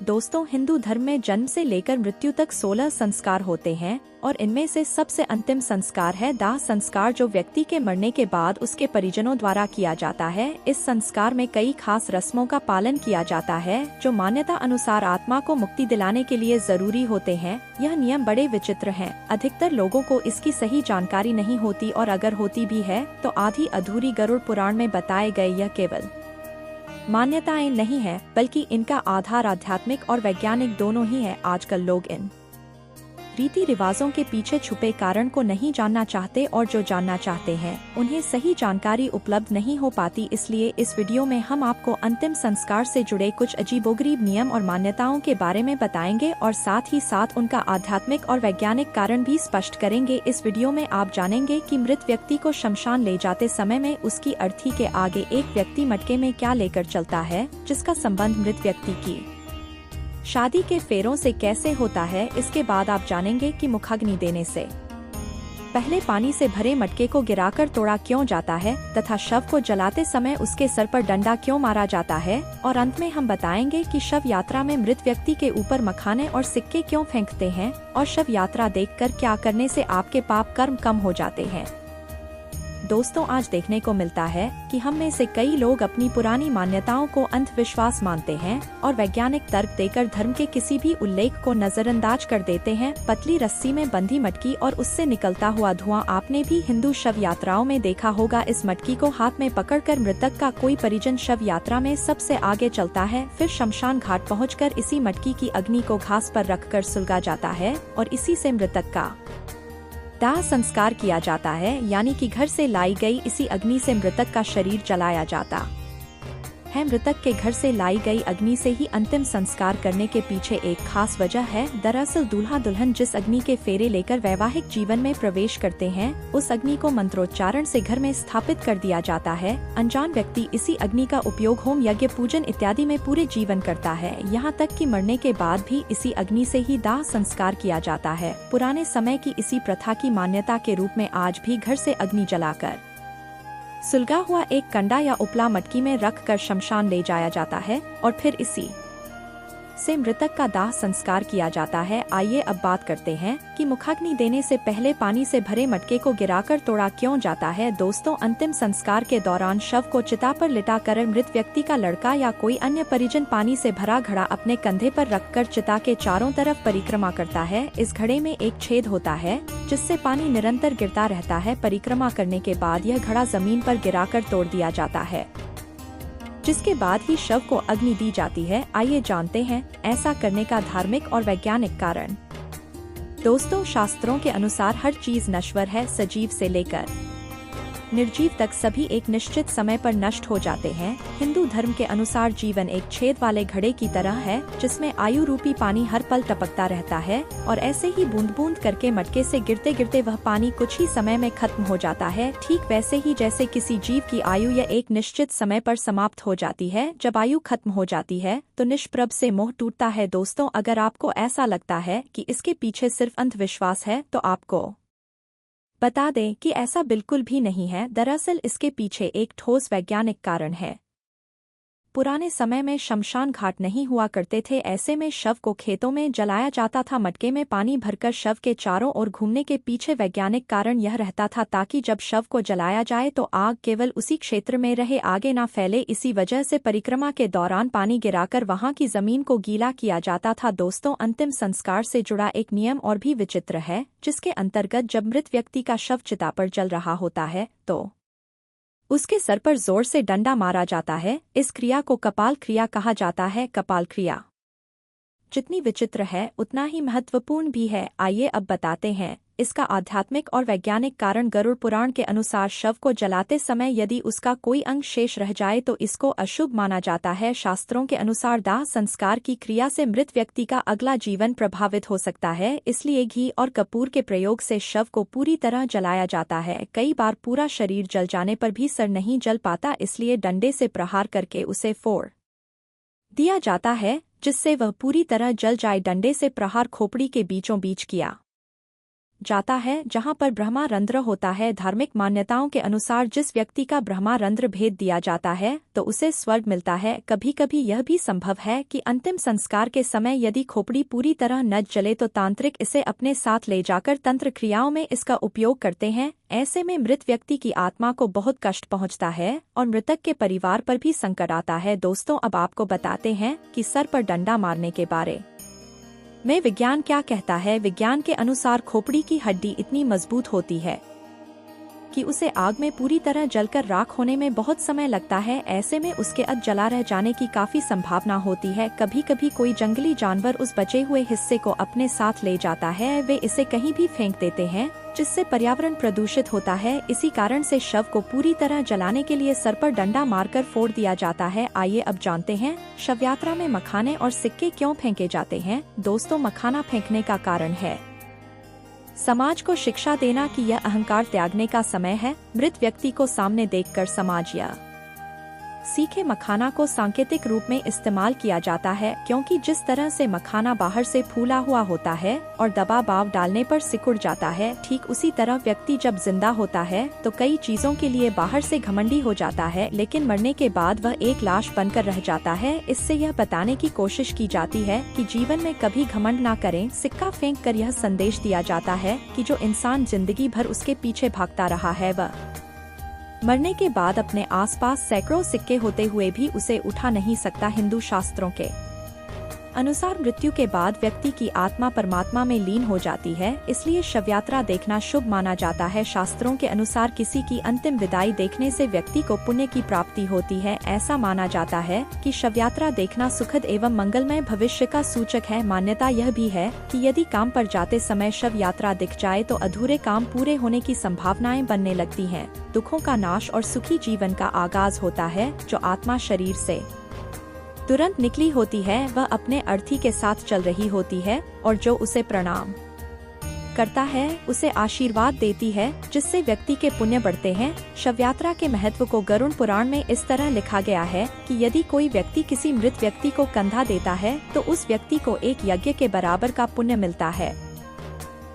दोस्तों, हिंदू धर्म में जन्म से लेकर मृत्यु तक 16 संस्कार होते हैं और इनमें से सबसे अंतिम संस्कार है दाह संस्कार, जो व्यक्ति के मरने के बाद उसके परिजनों द्वारा किया जाता है। इस संस्कार में कई खास रस्मों का पालन किया जाता है जो मान्यता अनुसार आत्मा को मुक्ति दिलाने के लिए जरूरी होते हैं। यह नियम बड़े विचित्र हैं। अधिकतर लोगों को इसकी सही जानकारी नहीं होती और अगर होती भी है तो आधी अधूरी। गरुड़ पुराण में बताए गए यह केवल मान्यताएं नहीं है, बल्कि इनका आधार आध्यात्मिक और वैज्ञानिक दोनों ही है। आजकल लोग इन रीति रिवाजों के पीछे छुपे कारण को नहीं जानना चाहते और जो जानना चाहते हैं उन्हें सही जानकारी उपलब्ध नहीं हो पाती। इसलिए इस वीडियो में हम आपको अंतिम संस्कार से जुड़े कुछ अजीबोगरीब नियम और मान्यताओं के बारे में बताएंगे और साथ ही साथ उनका आध्यात्मिक और वैज्ञानिक कारण भी स्पष्ट करेंगे। इस वीडियो में आप जानेंगे कि मृत व्यक्ति को शमशान ले जाते समय में उसकी अर्थी के आगे एक व्यक्ति मटके में क्या लेकर चलता है, जिसका संबंध मृत व्यक्ति की शादी के फेरों से कैसे होता है। इसके बाद आप जानेंगे कि मुखाग्नि देने से पहले पानी से भरे मटके को गिराकर तोड़ा क्यों जाता है तथा शव को जलाते समय उसके सर पर डंडा क्यों मारा जाता है। और अंत में हम बताएंगे कि शव यात्रा में मृत व्यक्ति के ऊपर मखाने और सिक्के क्यों फेंकते हैं और शव यात्रा देखकर क्या करने से आपके पाप कर्म कम हो जाते हैं। दोस्तों, आज देखने को मिलता है कि हम में से कई लोग अपनी पुरानी मान्यताओं को अंधविश्वास मानते हैं और वैज्ञानिक तर्क देकर धर्म के किसी भी उल्लेख को नजरअंदाज कर देते हैं। पतली रस्सी में बंधी मटकी और उससे निकलता हुआ धुआं आपने भी हिंदू शव यात्राओं में देखा होगा। इस मटकी को हाथ में पकड़कर मृतक का कोई परिजन शव यात्रा में सबसे आगे चलता है। फिर शमशान घाट पहुँचकर इसी मटकी की अग्नि को घास पर रखकर सुलगा जाता है और इसी से मृतक का दाह संस्कार किया जाता है, यानी कि घर से लाई गई इसी अग्नि से मृतक का शरीर जलाया जाता है। मृतक के घर से लाई गई अग्नि से ही अंतिम संस्कार करने के पीछे एक खास वजह है। दरअसल दूल्हा दुल्हन जिस अग्नि के फेरे लेकर वैवाहिक जीवन में प्रवेश करते हैं, उस अग्नि को मंत्रोच्चारण से घर में स्थापित कर दिया जाता है। अनजान व्यक्ति इसी अग्नि का उपयोग होम यज्ञ पूजन इत्यादि में पूरे जीवन करता है। यहाँ तक कि मरने के बाद भी इसी अग्नि से ही दाह संस्कार किया जाता है। पुराने समय की इसी प्रथा की मान्यता के रूप में आज भी घर से अग्नि जलाकर सुलगा हुआ एक कंडा या उपला मटकी में रख कर शमशान ले जाया जाता है और फिर इसी से मृतक का दाह संस्कार किया जाता है। आइए अब बात करते हैं कि मुखाग्नि देने से पहले पानी से भरे मटके को गिराकर तोड़ा क्यों जाता है। दोस्तों, अंतिम संस्कार के दौरान शव को चिता पर लिटाकर मृत व्यक्ति का लड़का या कोई अन्य परिजन पानी से भरा घड़ा अपने कंधे पर रखकर चिता के चारों तरफ परिक्रमा करता है। इस घड़े में एक छेद होता है जिससे पानी निरंतर गिरता रहता है। परिक्रमा करने के बाद यह घड़ा जमीन पर गिराकर तोड़ दिया जाता है, जिसके बाद ही शव को अग्नि दी जाती है। आइए जानते हैं ऐसा करने का धार्मिक और वैज्ञानिक कारण। दोस्तों, शास्त्रों के अनुसार हर चीज नश्वर है। सजीव से लेकर निर्जीव तक सभी एक निश्चित समय पर नष्ट हो जाते हैं। हिंदू धर्म के अनुसार जीवन एक छेद वाले घड़े की तरह है जिसमें आयु रूपी पानी हर पल टपकता रहता है और ऐसे ही बूंद बूंद करके मटके से गिरते गिरते वह पानी कुछ ही समय में खत्म हो जाता है। ठीक वैसे ही जैसे किसी जीव की आयु या एक निश्चित समय पर समाप्त हो जाती है। जब आयु खत्म हो जाती है तो निष्प्रभ से मोह टूटता है। दोस्तों, अगर आपको ऐसा लगता है कि इसके पीछे सिर्फ अंधविश्वास है तो आपको बता दें कि ऐसा बिल्कुल भी नहीं है। दरअसल इसके पीछे एक ठोस वैज्ञानिक कारण है। पुराने समय में शमशान घाट नहीं हुआ करते थे। ऐसे में शव को खेतों में जलाया जाता था। मटके में पानी भरकर शव के चारों ओर घूमने के पीछे वैज्ञानिक कारण यह रहता था ताकि जब शव को जलाया जाए तो आग केवल उसी क्षेत्र में रहे, आगे ना फैले। इसी वजह से परिक्रमा के दौरान पानी गिराकर वहां की जमीन को गीला किया जाता था। दोस्तों, अंतिम संस्कार से जुड़ा एक नियम और भी विचित्र है, जिसके अंतर्गत जब मृत व्यक्ति का शव चिता पर जल रहा होता है तो उसके सर पर जोर से डंडा मारा जाता है। इस क्रिया को कपाल क्रिया कहा जाता है। कपाल क्रिया जितनी विचित्र है उतना ही महत्वपूर्ण भी है। आइए अब बताते हैं इसका आध्यात्मिक और वैज्ञानिक कारण। गरुड़ पुराण के अनुसार शव को जलाते समय यदि उसका कोई अंग शेष रह जाए तो इसको अशुभ माना जाता है। शास्त्रों के अनुसार दाह संस्कार की क्रिया से मृत व्यक्ति का अगला जीवन प्रभावित हो सकता है, इसलिए घी और कपूर के प्रयोग से शव को पूरी तरह जलाया जाता है। कई बार पूरा शरीर जल जाने पर भी सर नहीं जल पाता, इसलिए डंडे से प्रहार करके उसे फोड़ दिया जाता है जिससे वह पूरी तरह जल जाए। डंडे से प्रहार खोपड़ी के बीचों बीच किया जाता है जहां पर ब्रह्मारंध्र होता है। धार्मिक मान्यताओं के अनुसार जिस व्यक्ति का ब्रह्मारंध्र भेद दिया जाता है तो उसे स्वर्ग मिलता है। कभी कभी यह भी संभव है कि अंतिम संस्कार के समय यदि खोपड़ी पूरी तरह न जले तो तांत्रिक इसे अपने साथ ले जाकर तंत्र क्रियाओं में इसका उपयोग करते हैं। ऐसे में मृत व्यक्ति की आत्मा को बहुत कष्ट पहुंचता है और मृतक के परिवार पर भी संकट आता है। दोस्तों, अब आपको बताते हैं कि सर पर डंडा मारने के बारे में विज्ञान क्या कहता है। विज्ञान के अनुसार खोपड़ी की हड्डी इतनी मजबूत होती है कि उसे आग में पूरी तरह जलकर राख होने में बहुत समय लगता है। ऐसे में उसके अध जला रह जाने की काफी संभावना होती है। कभी कभी कोई जंगली जानवर उस बचे हुए हिस्से को अपने साथ ले जाता है। वे इसे कहीं भी फेंक देते हैं जिससे पर्यावरण प्रदूषित होता है। इसी कारण से शव को पूरी तरह जलाने के लिए सर पर डंडा मारकर फोड़ दिया जाता है। आइए अब जानते हैं शव यात्रा में मखाने और सिक्के क्यों फेंके जाते हैं। दोस्तों, मखाना फेंकने का कारण है समाज को शिक्षा देना कि यह अहंकार त्यागने का समय है। मृत व्यक्ति को सामने देखकर समाज या सीखे मखाना को सांकेतिक रूप में इस्तेमाल किया जाता है, क्योंकि जिस तरह से मखाना बाहर से फूला हुआ होता है और दबाव डालने पर सिकुड़ जाता है, ठीक उसी तरह व्यक्ति जब जिंदा होता है तो कई चीजों के लिए बाहर से घमंडी हो जाता है, लेकिन मरने के बाद वह एक लाश बनकर रह जाता है। इससे यह बताने की कोशिश की जाती है कि जीवन में कभी घमंड ना करें। सिक्का फेंक कर यह संदेश दिया जाता है कि जो इंसान जिंदगी भर उसके पीछे भागता रहा है वह मरने के बाद अपने आसपास सैकड़ों सिक्के होते हुए भी उसे उठा नहीं सकता। हिंदू शास्त्रों के अनुसार मृत्यु के बाद व्यक्ति की आत्मा परमात्मा में लीन हो जाती है, इसलिए शव यात्रा देखना शुभ माना जाता है। शास्त्रों के अनुसार किसी की अंतिम विदाई देखने से व्यक्ति को पुण्य की प्राप्ति होती है। ऐसा माना जाता है कि शव यात्रा देखना सुखद एवं मंगलमय भविष्य का सूचक है। मान्यता यह भी है कि यदि काम पर जाते समय शव यात्रा दिख जाए तो अधूरे काम पूरे होने की संभावनाएं बनने लगती हैं। दुखों का नाश और सुखी जीवन का आगाज होता है। जो आत्मा शरीर से तुरंत निकली होती है वह अपने अर्थी के साथ चल रही होती है और जो उसे प्रणाम करता है उसे आशीर्वाद देती है, जिससे व्यक्ति के पुण्य बढ़ते हैं। शव यात्रा के महत्व को गरुड़ पुराण में इस तरह लिखा गया है कि यदि कोई व्यक्ति किसी मृत व्यक्ति को कंधा देता है तो उस व्यक्ति को एक यज्ञ के बराबर का पुण्य मिलता है।